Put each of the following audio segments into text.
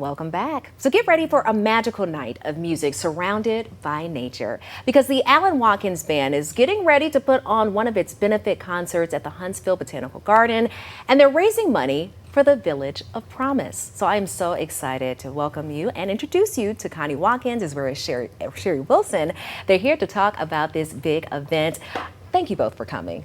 Welcome back. So get ready for a magical night of music surrounded by nature, because the Allen Watkins Band is getting ready to put on one of its benefit concerts at the Huntsville Botanical Garden, and they're raising money for the Village of Promise. So I'm so excited to welcome you and introduce you to Connie Watkins as well as Sherry Wilson. They're here to talk about this big event. Thank you both for coming.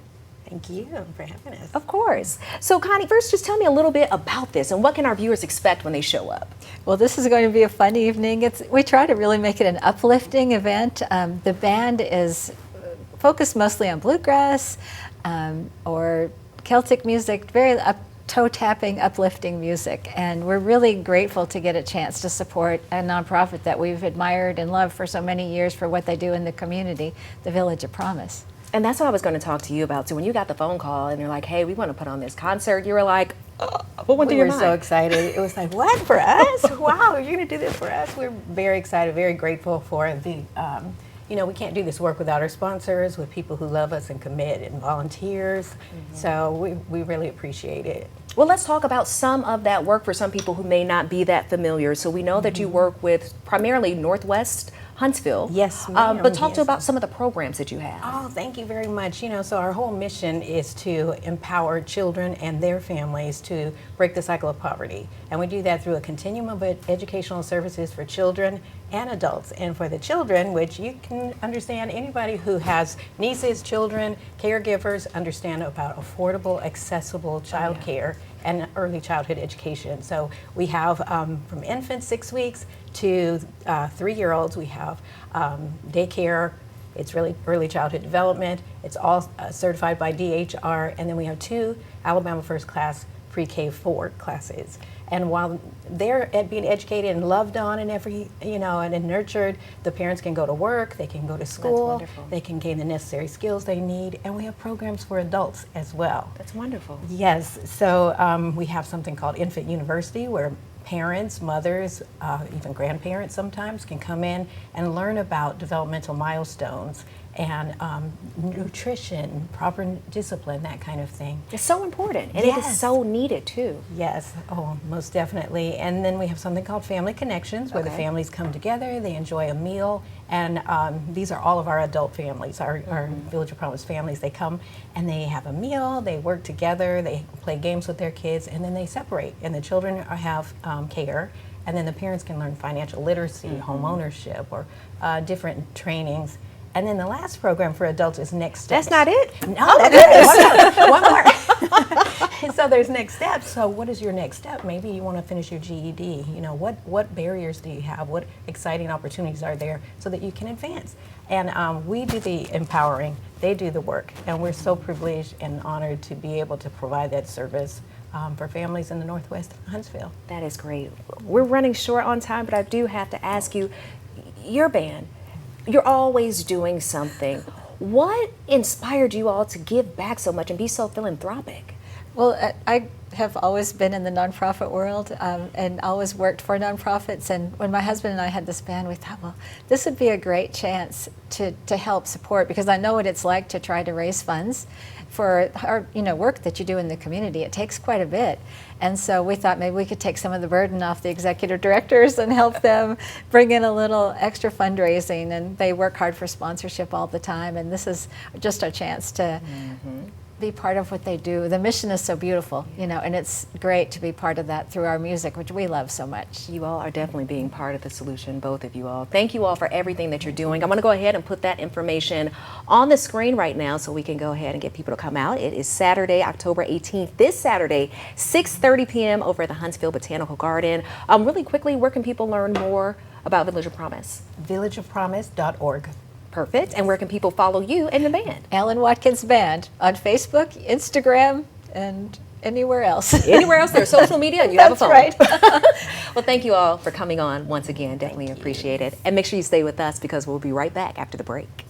Thank you for having us. Of course. So Connie, first just tell me a little bit about this and what can our viewers expect when they show up? Well, this is going to be a fun evening. We try to really make it an uplifting event. The band is focused mostly on bluegrass or Celtic music, very toe-tapping, uplifting music. And we're really grateful to get a chance to support a nonprofit that we've admired and loved for so many years for what they do in the community, the Village of Promise. And that's what I was going to talk to you about. So when you got the phone call and they're like, hey, we want to put on this concert, you were like, what went through your mind? We were so excited. It was like, what, for us? Wow, you're going to do this for us? We're very excited, very grateful for the, we can't do this work without our sponsors, with people who love us and commit, and volunteers. So we really appreciate it. Well, let's talk about some of that work for some people who may not be that familiar. So we know that you work with primarily Northwest Huntsville. Yes, ma'am. But talk to about some of the programs that you have. Oh, thank you very much. So our whole mission is to empower children and their families to break the cycle of poverty. And we do that through a continuum of educational services for children and adults. And for the children, which you can understand, anybody who has nieces, children, caregivers, understand about affordable, accessible child care and early childhood education. So we have from infants 6 weeks to 3-year-olds, we have daycare. It's really early childhood development. It's all certified by DHR. And then we have 2 Alabama First Class pre-K4 classes. And while they're being educated and loved on and and nurtured, the parents can go to work, they can go to school, they can gain the necessary skills they need, and we have programs for adults as well. That's wonderful. Yes, so we have something called Infant University, where parents, mothers, even grandparents sometimes can come in and learn about developmental milestones and nutrition, proper discipline, that kind of thing. It's so important, and it is so needed too. Yes, oh, most definitely. And then we have something called Family Connections, where the families come together, they enjoy a meal, and these are all of our adult families, our Village of Promise families. They come and they have a meal, they work together, they play games with their kids, and then they separate. And the children have care, and then the parents can learn financial literacy, home ownership, or different trainings. And then the last program for adults is Next Steps. That's not it? No, that's it. One more. So there's Next Steps. So what is your next step? Maybe you want to finish your GED. What barriers do you have? What exciting opportunities are there so that you can advance? And we do the empowering. They do the work. And we're so privileged and honored to be able to provide that service for families in the Northwest Huntsville. That is great. We're running short on time, but I do have to ask you, your band, you're always doing something. What inspired you all to give back so much and be so philanthropic? Well, I have always been in the nonprofit world and always worked for nonprofits. And when my husband and I had this band, we thought, well, this would be a great chance to help support, because I know what it's like to try to raise funds for our work that you do in the community. It takes quite a bit. And so we thought maybe we could take some of the burden off the executive directors and help them bring in a little extra fundraising. And they work hard for sponsorship all the time. And this is just our chance to be part of what they do. The mission is so beautiful, and it's great to be part of that through our music, which we love so much. You all are definitely being part of the solution, both of you all. Thank you all for everything that you're doing. I'm going to go ahead and put that information on the screen right now so we can go ahead and get people to come out. It is Saturday, October 18th, this Saturday, 6:30 p.m. over at the Huntsville Botanical Garden. Really quickly, where can people learn more about Village of Promise? villageofpromise.org. Perfect. And where can people follow you and the band? Allen Watkins Band on Facebook, Instagram, and anywhere else. Anywhere else there's social media and you have a phone. That's right. Well, thank you all for coming on once again. Definitely appreciate it. And make sure you stay with us, because we'll be right back after the break.